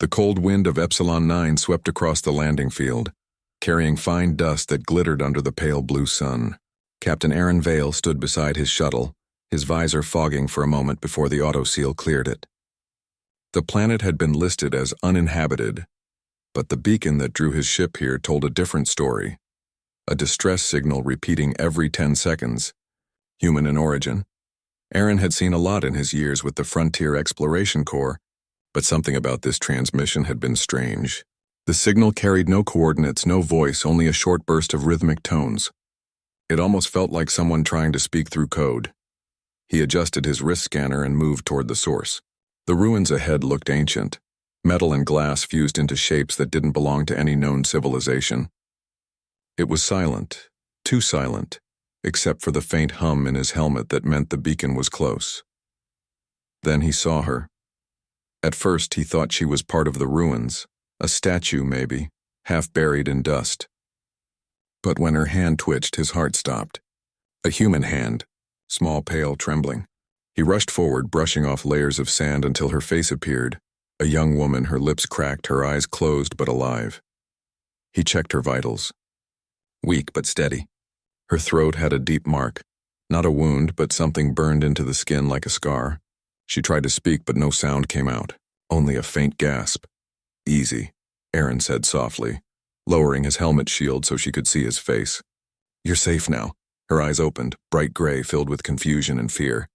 The cold wind of Epsilon 9 swept across the landing field, carrying fine dust that glittered under the pale blue sun. Captain Aaron Vale stood beside his shuttle, his visor fogging for a moment before the autoseal cleared it. The planet had been listed as uninhabited, but the beacon that drew his ship here told a different story. A distress signal repeating every 10 seconds. Human in origin. Aaron had seen a lot in his years with the Frontier Exploration Corps, but something about this transmission had been strange. The signal carried no coordinates, no voice, only a short burst of rhythmic tones. It almost felt like someone trying to speak through code. He adjusted his wrist scanner and moved toward the source. The ruins ahead looked ancient. Metal and glass fused into shapes that didn't belong to any known civilization. It was silent, too silent, except for the faint hum in his helmet that meant the beacon was close. Then he saw her. At first he thought she was part of the ruins, a statue maybe, half buried in dust. But when her hand twitched, his heart stopped. A human hand, small, pale, trembling. He rushed forward, brushing off layers of sand until her face appeared. A young woman, her lips cracked, her eyes closed but alive. He checked her vitals. Weak but steady. Her throat had a deep mark. Not a wound, but something burned into the skin like a scar. She tried to speak, but no sound came out. Only a faint gasp. "Easy," Aaron said softly, lowering his helmet shield so she could see his face. "You're safe now." Her eyes opened, bright gray, filled with confusion and fear.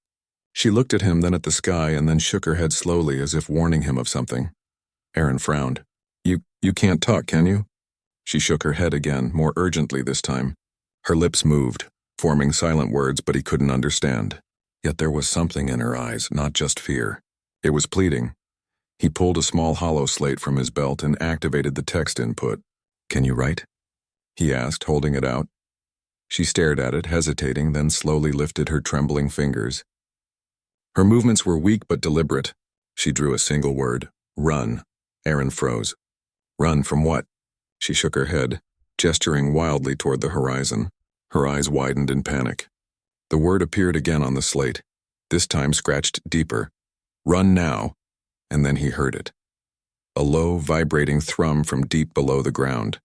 She looked at him, then at the sky, and then shook her head slowly as if warning him of something. Aaron frowned. You can't talk, can you?" She shook her head again, more urgently this time. Her lips moved, forming silent words, but he couldn't understand. Yet there was something in her eyes, not just fear. It was pleading. He pulled a small hollow slate from his belt and activated the text input. "Can you write?" he asked, holding it out. She stared at it, hesitating, then slowly lifted her trembling fingers. Her movements were weak but deliberate. She drew a single word. "Run." Aaron froze. "Run from what?" She shook her head, gesturing wildly toward the horizon. Her eyes widened in panic. The word appeared again on the slate, this time scratched deeper. "Run now." And then he heard it. A low, vibrating thrum from deep below the ground.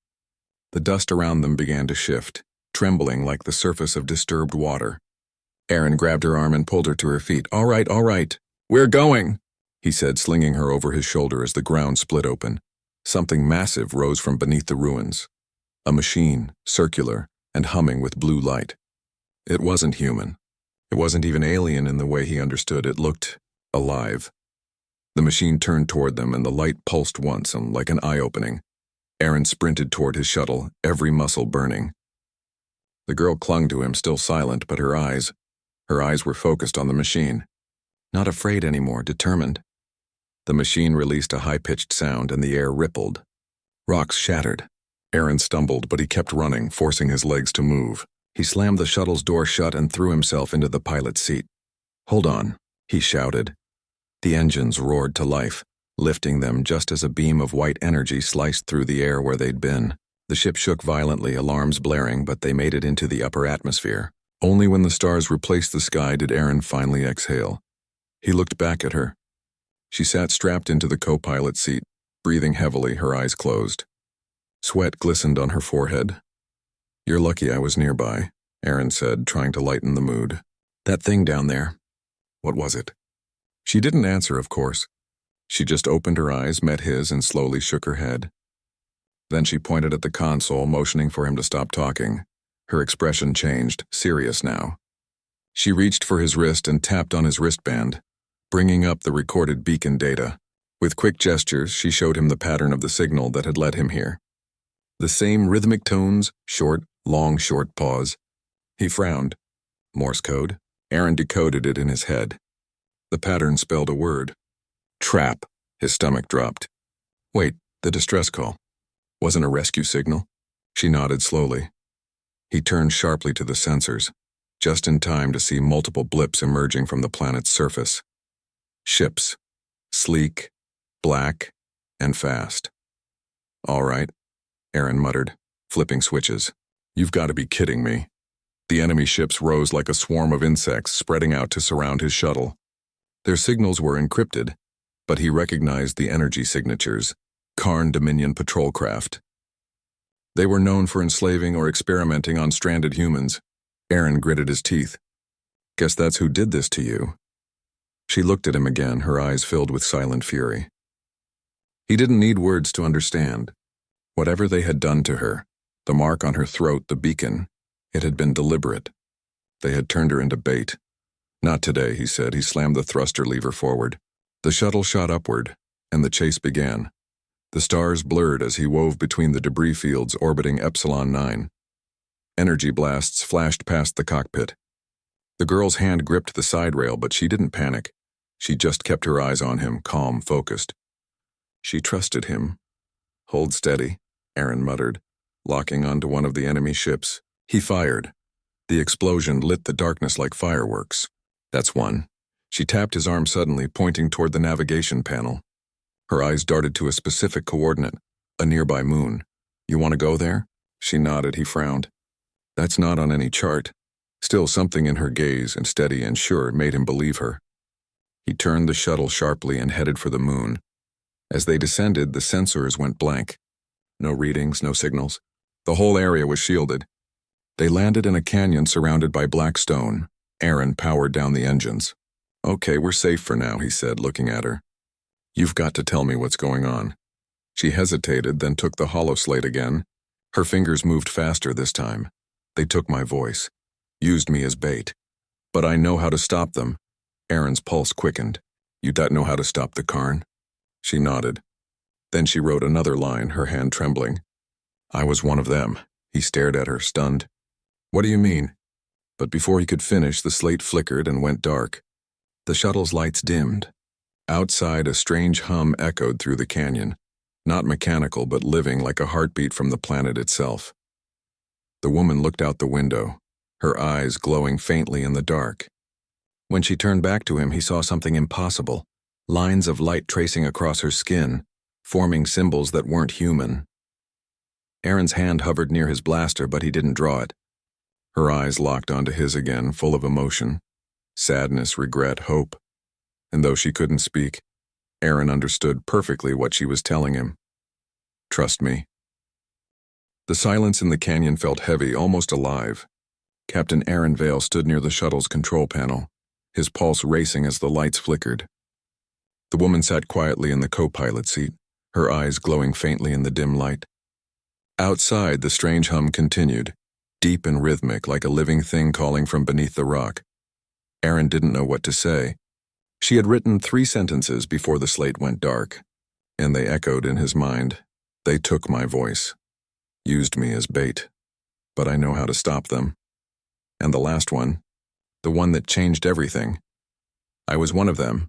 The dust around them began to shift, trembling like the surface of disturbed water. Aaron grabbed her arm and pulled her to her feet. All right. "We're going," he said, slinging her over his shoulder as the ground split open. Something massive rose from beneath the ruins. A machine, circular, and humming with blue light. It wasn't human. It wasn't even alien in the way he understood. It looked alive. The machine turned toward them, and the light pulsed once, like an eye-opening. Aaron sprinted toward his shuttle, every muscle burning. The girl clung to him, still silent, but her eyes were focused on the machine. Not afraid anymore, determined. The machine released a high-pitched sound, and the air rippled. Rocks shattered. Aaron stumbled, but he kept running, forcing his legs to move. He slammed the shuttle's door shut and threw himself into the pilot's seat. "Hold on," he shouted. The engines roared to life, lifting them just as a beam of white energy sliced through the air where they'd been. The ship shook violently, alarms blaring, but they made it into the upper atmosphere. Only when the stars replaced the sky did Aaron finally exhale. He looked back at her. She sat strapped into the co-pilot seat, breathing heavily, her eyes closed. Sweat glistened on her forehead. "You're lucky I was nearby," Aaron said, trying to lighten the mood. "That thing down there, what was it?" She didn't answer, of course. She just opened her eyes, met his, and slowly shook her head. Then she pointed at the console, motioning for him to stop talking. Her expression changed, serious now. She reached for his wrist and tapped on his wristband, bringing up the recorded beacon data. With quick gestures, she showed him the pattern of the signal that had led him here. The same rhythmic tones, short, long, short pause. He frowned. Morse code. Aaron decoded it in his head. The pattern spelled a word. Trap. His stomach dropped. Wait, the distress call. Wasn't a rescue signal? She nodded slowly. He turned sharply to the sensors, just in time to see multiple blips emerging from the planet's surface. Ships. Sleek, black, and fast. "All right," Aaron muttered, flipping switches. "You've got to be kidding me." The enemy ships rose like a swarm of insects, spreading out to surround his shuttle. Their signals were encrypted, but he recognized the energy signatures, Karn Dominion patrol craft. They were known for enslaving or experimenting on stranded humans. Aaron gritted his teeth. Guess that's who did this to you. She looked at him again, her eyes filled with silent fury. He didn't need words to understand. Whatever they had done to her, the mark on her throat, the beacon, it had been deliberate. They had turned her into bait. Not today, he said. He slammed the thruster lever forward. The shuttle shot upward, and the chase began. The stars blurred as he wove between the debris fields orbiting Epsilon 9. Energy blasts flashed past the cockpit. The girl's hand gripped the side rail, but she didn't panic. She just kept her eyes on him, calm, focused. She trusted him. Hold steady, Aaron muttered, locking onto one of the enemy ships. He fired. The explosion lit the darkness like fireworks. That's one. She tapped his arm suddenly, pointing toward the navigation panel. Her eyes darted to a specific coordinate, a nearby moon. You want to go there? She nodded. He frowned. That's not on any chart. Still, something in her gaze, and steady and sure, made him believe her. He turned the shuttle sharply and headed for the moon. As they descended, the sensors went blank. No readings, no signals. The whole area was shielded. They landed in a canyon surrounded by black stone. Aaron powered down the engines. Okay, we're safe for now, he said, looking at her. You've got to tell me what's going on. She hesitated, then took the holoslate again. Her fingers moved faster this time. They took my voice. Used me as bait. But I know how to stop them. Aaron's pulse quickened. You don't know how to stop the Karn? She nodded. Then she wrote another line, her hand trembling. I was one of them. He stared at her, stunned. What do you mean? But before he could finish, the slate flickered and went dark. The shuttle's lights dimmed. Outside, a strange hum echoed through the canyon, not mechanical but living like a heartbeat from the planet itself. The woman looked out the window, her eyes glowing faintly in the dark. When she turned back to him, he saw something impossible, lines of light tracing across her skin, forming symbols that weren't human. Aaron's hand hovered near his blaster, but he didn't draw it. Her eyes locked onto his again, full of emotion, sadness, regret, hope. And though she couldn't speak, Aaron understood perfectly what she was telling him. Trust me. The silence in the canyon felt heavy, almost alive. Captain Aaron Vale stood near the shuttle's control panel, his pulse racing as the lights flickered. The woman sat quietly in the co-pilot seat, her eyes glowing faintly in the dim light. Outside, the strange hum continued, deep and rhythmic, like a living thing calling from beneath the rock. Aaron didn't know what to say. She had written 3 sentences before the slate went dark, and they echoed in his mind. They took my voice, used me as bait, but I know how to stop them. And the last one, the one that changed everything. I was one of them.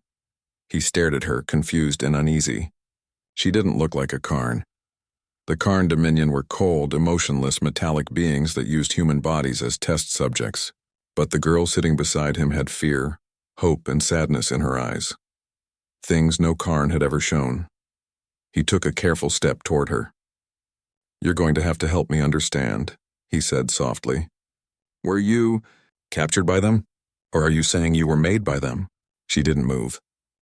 He stared at her, confused and uneasy. She didn't look like a Karn. The Karn Dominion were cold, emotionless, metallic beings that used human bodies as test subjects. But the girl sitting beside him had fear, hope, and sadness in her eyes. Things no Karn had ever shown. He took a careful step toward her. You're going to have to help me understand, he said softly. Were you captured by them? Or are you saying you were made by them? She didn't move.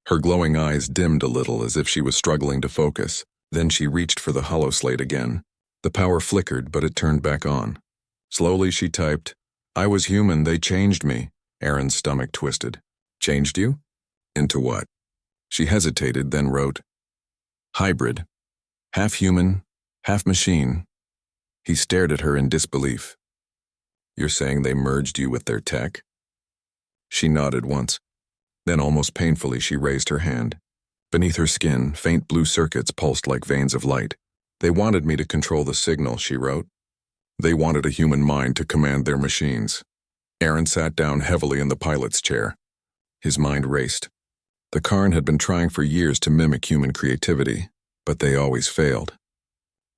Her glowing eyes dimmed a little as if she was struggling to focus. Then she reached for the holoslate again. The power flickered, but it turned back on. Slowly she typed, I was human, they changed me. Aaron's stomach twisted. Changed you? Into what? She hesitated, then wrote, hybrid. Half human, half machine. He stared at her in disbelief. You're saying they merged you with their tech? She nodded once. Then almost painfully she raised her hand. Beneath her skin, faint blue circuits pulsed like veins of light. They wanted me to control the signal, she wrote. They wanted a human mind to command their machines. Aaron sat down heavily in the pilot's chair. His mind raced. The Karn had been trying for years to mimic human creativity, but they always failed.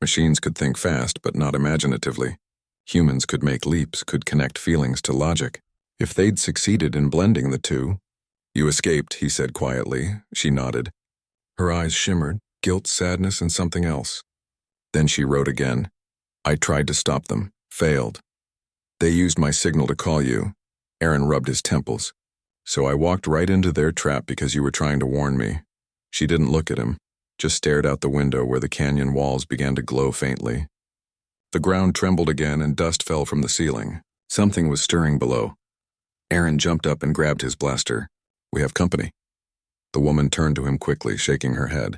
Machines could think fast, but not imaginatively. Humans could make leaps, could connect feelings to logic. If they'd succeeded in blending the two. You escaped, he said quietly. She nodded. Her eyes shimmered, guilt, sadness, and something else. Then she wrote again. I tried to stop them, failed. They used my signal to call you. Aaron rubbed his temples. So I walked right into their trap because you were trying to warn me. She didn't look at him, just stared out the window where the canyon walls began to glow faintly. The ground trembled again and dust fell from the ceiling. Something was stirring below. Aaron jumped up and grabbed his blaster. "We have company." The woman turned to him quickly, shaking her head.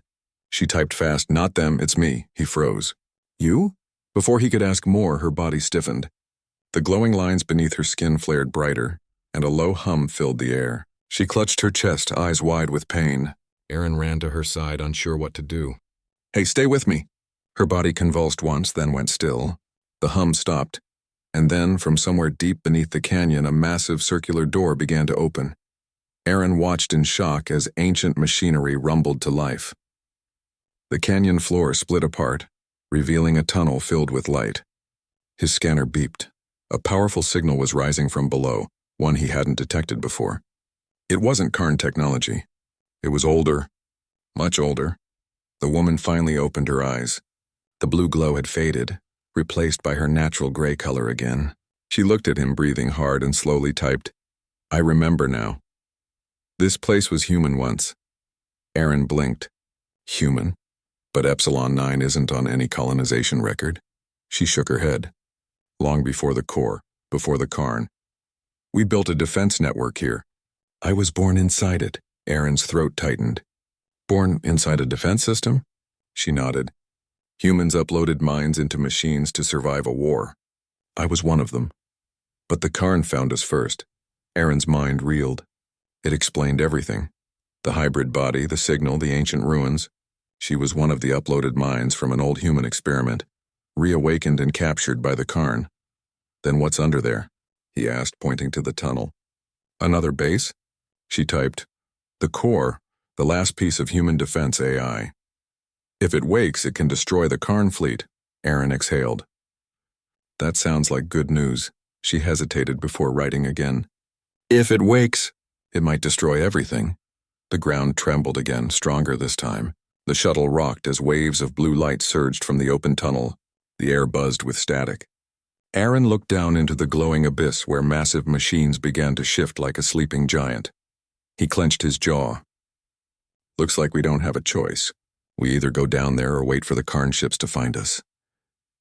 She typed fast, "Not them, it's me." He froze. "You?" Before he could ask more, her body stiffened. The glowing lines beneath her skin flared brighter, and a low hum filled the air. She clutched her chest, eyes wide with pain. Aaron ran to her side, unsure what to do. "Hey, stay with me." Her body convulsed once, then went still. The hum stopped, and then, from somewhere deep beneath the canyon, a massive circular door began to open. Aaron watched in shock as ancient machinery rumbled to life. The canyon floor split apart, revealing a tunnel filled with light. His scanner beeped. A powerful signal was rising from below, one he hadn't detected before. It wasn't Karn technology. It was older, much older. The woman finally opened her eyes. The blue glow had faded, replaced by her natural gray color again. She looked at him, breathing hard, and slowly typed, "I remember now. This place was human once." Aaron blinked. Human? But Epsilon 9 isn't on any colonization record. She shook her head. Long before the core, before the Karn. "We built a defense network here. I was born inside it." Aaron's throat tightened. "Born inside a defense system?" She nodded. "Humans uploaded minds into machines to survive a war. I was one of them. But the Karn found us first." Aaron's mind reeled. It explained everything. The hybrid body, the signal, the ancient ruins. She was one of the uploaded minds from an old human experiment, reawakened and captured by the Karn. "Then what's under there?" he asked, pointing to the tunnel. "Another base?" She typed, "The core, the last piece of human defense AI. If it wakes, it can destroy the Karn fleet." Aaron exhaled. "That sounds like good news." She hesitated before writing again. "If it wakes, it might destroy everything." The ground trembled again, stronger this time. The shuttle rocked as waves of blue light surged from the open tunnel. The air buzzed with static. Aaron looked down into the glowing abyss where massive machines began to shift like a sleeping giant. He clenched his jaw. "Looks like we don't have a choice. We either go down there or wait for the Karn ships to find us."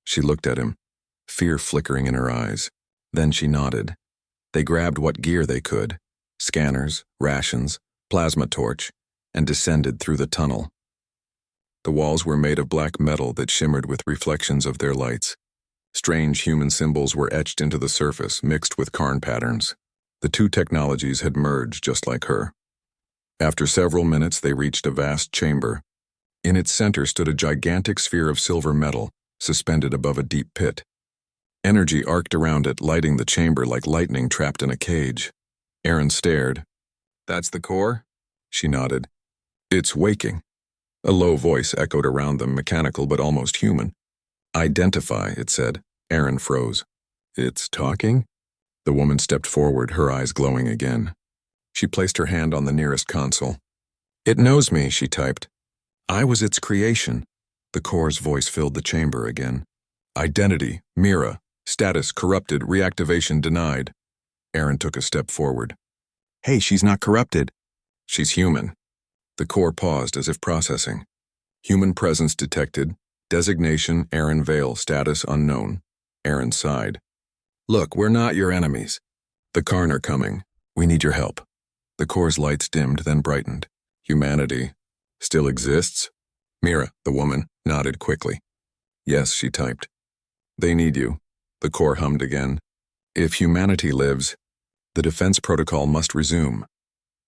She looked at him, fear flickering in her eyes. Then she nodded. They grabbed what gear they could, scanners, rations, plasma torch, and descended through the tunnel. The walls were made of black metal that shimmered with reflections of their lights. Strange human symbols were etched into the surface, mixed with Karn patterns. The two technologies had merged just like her. After several minutes, they reached a vast chamber. In its center stood a gigantic sphere of silver metal, suspended above a deep pit. Energy arced around it, lighting the chamber like lightning trapped in a cage. Aaron stared. "That's the core?" She nodded. "It's waking." A low voice echoed around them, mechanical but almost human. "Identify," it said. Aaron froze. "It's talking?" The woman stepped forward, her eyes glowing again. She placed her hand on the nearest console. "It knows me," she typed. "I was its creation." The core's voice filled the chamber again. "Identity, Mira. Status, corrupted. Reactivation denied." Aaron took a step forward. "Hey, she's not corrupted." "She's human." The core paused as if processing. "Human presence detected. Designation, Aaron Vale. Status unknown." Aaron sighed. "Look, we're not your enemies. The Karn are coming. We need your help." The core's lights dimmed, then brightened. "Humanity still exists?" Mira, the woman, nodded quickly. "Yes," she typed. "They need you." The core hummed again. "If humanity lives, the defense protocol must resume."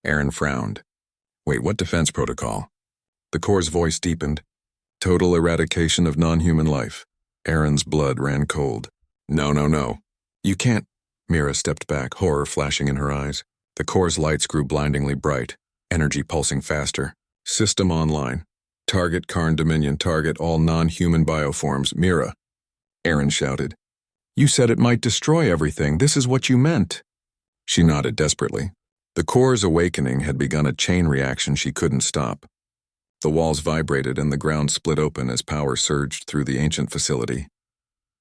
Aaron frowned. "Wait, what defense protocol?" The core's voice deepened. "Total eradication of non-human life." Aaron's blood ran cold. No. You can't." Mira stepped back, horror flashing in her eyes. The core's lights grew blindingly bright, energy pulsing faster. "System online. Target Karn Dominion. Target all non-human bioforms. Mira." Aaron shouted. "You said it might destroy everything. This is what you meant." She nodded desperately. The core's awakening had begun a chain reaction she couldn't stop. The walls vibrated and the ground split open as power surged through the ancient facility.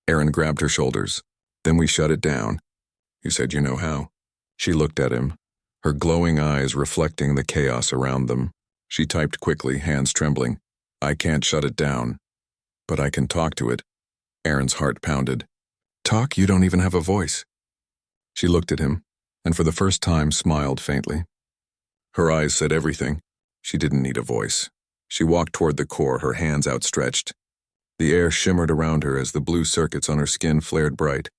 Aaron grabbed her shoulders. "Then we shut it down." "You said you know how." She looked at him, her glowing eyes reflecting the chaos around them. She typed quickly, hands trembling. I can't shut it down. But I can talk to it. Aaron's heart pounded. Talk? You don't even have a voice. She looked at him, and for the first time smiled faintly. Her eyes said everything. She didn't need a voice. She walked toward the core, her hands outstretched. The air shimmered around her as the blue circuits on her skin flared bright.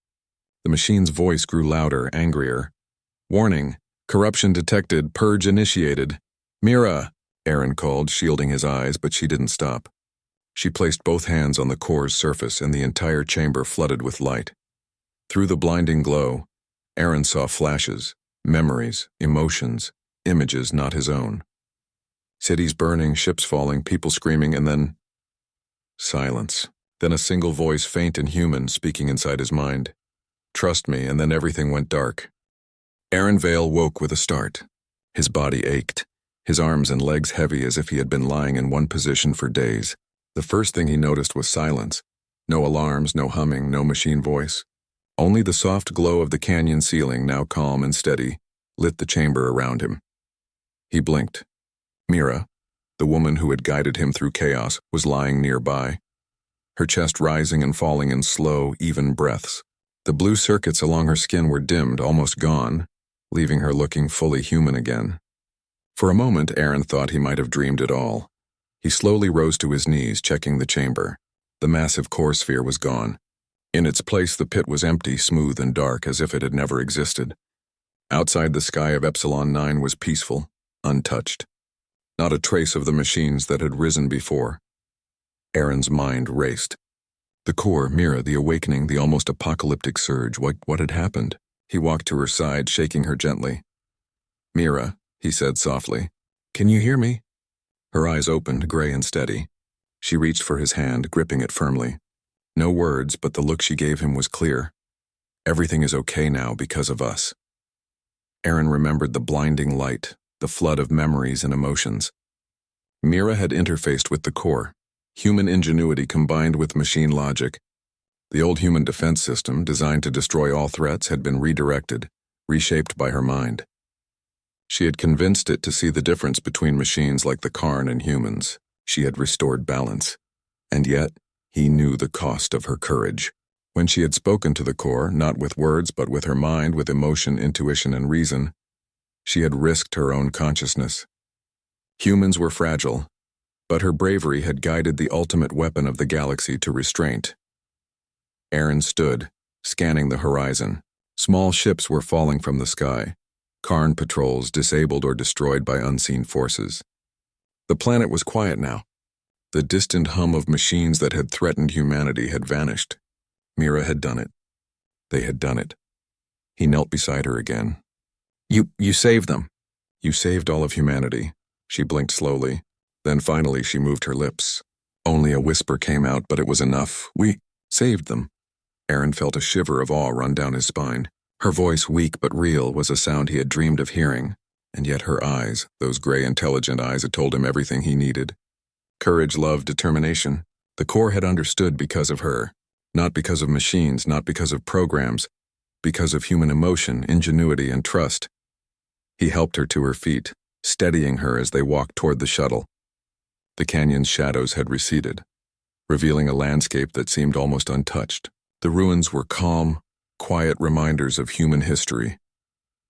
The machine's voice grew louder, angrier. Warning, corruption detected, purge initiated. Mira, Aaron called, shielding his eyes, but she didn't stop. She placed both hands on the core's surface, and the entire chamber flooded with light. Through the blinding glow, Aaron saw flashes, memories, emotions, images not his own. Cities burning, ships falling, people screaming, and then silence. Then a single voice, faint and human, speaking inside his mind. Trust me, and then everything went dark. Aaron Vale woke with a start. His body ached, his arms and legs heavy as if he had been lying in one position for days. The first thing he noticed was silence. No alarms, no humming, no machine voice. Only the soft glow of the canyon ceiling, now calm and steady, lit the chamber around him. He blinked. Mira, the woman who had guided him through chaos, was lying nearby, her chest rising and falling in slow, even breaths. The blue circuits along her skin were dimmed, almost gone, leaving her looking fully human again. For a moment, Aaron thought he might have dreamed it all. He slowly rose to his knees, checking the chamber. The massive core sphere was gone. In its place, the pit was empty, smooth and dark, as if it had never existed. Outside, the sky of Epsilon 9 was peaceful, untouched. Not a trace of the machines that had risen before. Aaron's mind raced. The core, Mira, the awakening, the almost apocalyptic surge. What had happened? He walked to her side, shaking her gently. Mira, he said softly, can you hear me? Her eyes opened, gray and steady. She reached for his hand, gripping it firmly. No words, but the look she gave him was clear. Everything is okay now because of us. Aaron remembered the blinding light, the flood of memories and emotions. Mira had interfaced with the core, human ingenuity combined with machine logic. The old human defense system, designed to destroy all threats, had been redirected, reshaped by her mind. She had convinced it to see the difference between machines like the Karn and humans. She had restored balance. And yet, he knew the cost of her courage. When she had spoken to the core, not with words but with her mind, with emotion, intuition, and reason, she had risked her own consciousness. Humans were fragile, but her bravery had guided the ultimate weapon of the galaxy to restraint. Aaron stood, scanning the horizon. Small ships were falling from the sky. Karn patrols disabled or destroyed by unseen forces. The planet was quiet now. The distant hum of machines that had threatened humanity had vanished. Mira had done it. They had done it. He knelt beside her again. You saved them. You saved all of humanity. She blinked slowly. Then finally she moved her lips. Only a whisper came out, but it was enough. We saved them. Aaron felt a shiver of awe run down his spine. Her voice, weak but real, was a sound he had dreamed of hearing, and yet her eyes, those gray, intelligent eyes, had told him everything he needed. Courage, love, determination. The core had understood because of her, not because of machines, not because of programs, because of human emotion, ingenuity, and trust. He helped her to her feet, steadying her as they walked toward the shuttle. The canyon's shadows had receded, revealing a landscape that seemed almost untouched. The ruins were calm, quiet reminders of human history,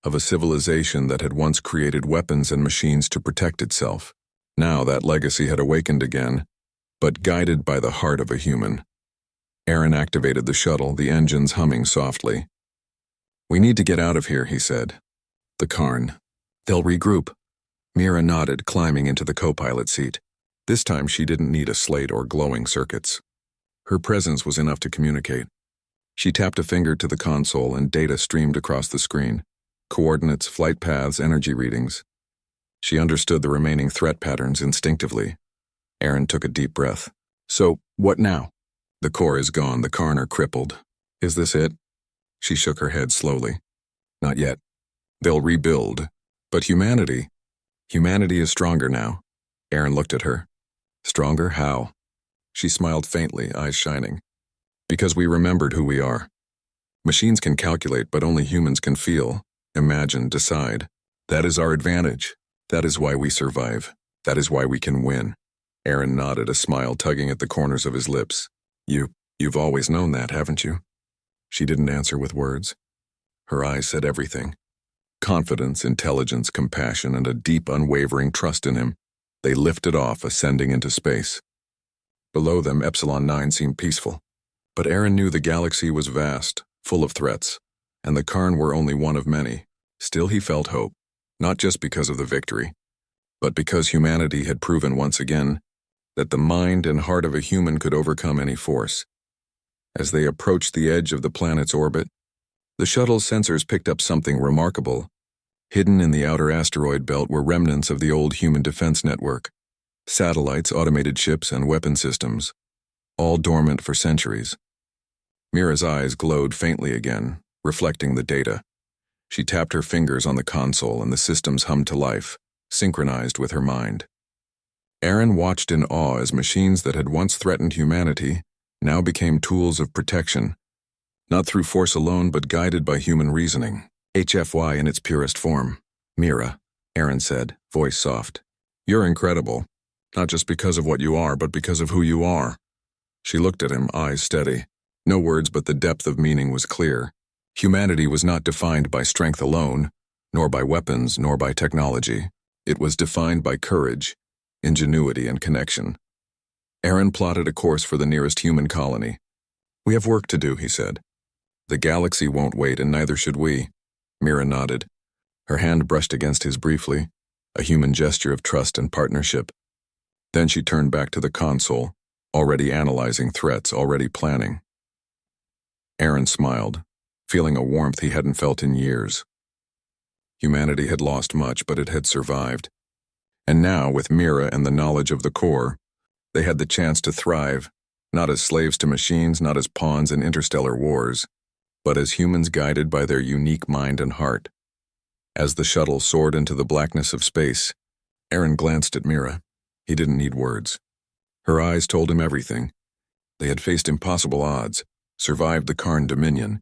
of a civilization that had once created weapons and machines to protect itself. Now that legacy had awakened again, but guided by the heart of a human. Aaron activated the shuttle, the engines humming softly. We need to get out of here, he said. The Karn. They'll regroup. Mira nodded, climbing into the co-pilot seat. This time she didn't need a slate or glowing circuits. Her presence was enough to communicate. She tapped a finger to the console and data streamed across the screen. Coordinates, flight paths, energy readings. She understood the remaining threat patterns instinctively. Aaron took a deep breath. So, what now? The core is gone, the Karn are crippled. Is this it? She shook her head slowly. Not yet. They'll rebuild. But humanity is stronger now. Aaron looked at her. Stronger? How? She smiled faintly, eyes shining. Because we remembered who we are. Machines can calculate, but only humans can feel, imagine, decide. That is our advantage. That is why we survive. That is why we can win. Aaron nodded, a smile tugging at the corners of his lips. You've always known that, haven't you? She didn't answer with words. Her eyes said everything. Confidence, intelligence, compassion, and a deep, unwavering trust in him. They lifted off, ascending into space. Below them, Epsilon 9 seemed peaceful. But Aaron knew the galaxy was vast, full of threats, and the Karn were only one of many. Still he felt hope, not just because of the victory, but because humanity had proven once again that the mind and heart of a human could overcome any force. As they approached the edge of the planet's orbit, the shuttle's sensors picked up something remarkable. Hidden in the outer asteroid belt were remnants of the old human defense network, satellites, automated ships, and weapon systems, all dormant for centuries. Mira's eyes glowed faintly again, reflecting the data. She tapped her fingers on the console and the systems hummed to life, synchronized with her mind. Aaron watched in awe as machines that had once threatened humanity now became tools of protection, not through force alone but guided by human reasoning. HFY in its purest form. Mira, Aaron said, voice soft. You're incredible, not just because of what you are, but because of who you are. She looked at him, eyes steady. No words, but the depth of meaning was clear. Humanity was not defined by strength alone, nor by weapons, nor by technology. It was defined by courage, ingenuity, and connection. Aaron plotted a course for the nearest human colony. We have work to do, he said. The galaxy won't wait, and neither should we. Mira nodded. Her hand brushed against his briefly, a human gesture of trust and partnership. Then she turned back to the console, already analyzing threats, already planning. Aaron smiled, feeling a warmth he hadn't felt in years. Humanity had lost much, but it had survived. And now, with Mira and the knowledge of the core, they had the chance to thrive, not as slaves to machines, not as pawns in interstellar wars, but as humans guided by their unique mind and heart. As the shuttle soared into the blackness of space, Aaron glanced at Mira. He didn't need words. Her eyes told him everything. They had faced impossible odds, survived the Karn Dominion,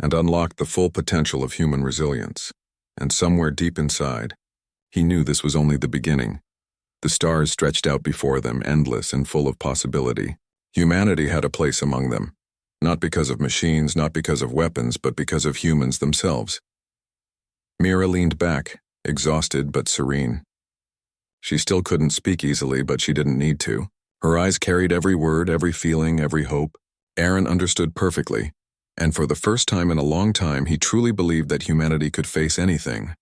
and unlocked the full potential of human resilience. And somewhere deep inside, he knew this was only the beginning. The stars stretched out before them, endless and full of possibility. Humanity had a place among them, not because of machines, not because of weapons, but because of humans themselves. Mira leaned back, exhausted but serene. She still couldn't speak easily, but she didn't need to. Her eyes carried every word, every feeling, every hope. Aaron understood perfectly, and for the first time in a long time he truly believed that humanity could face anything,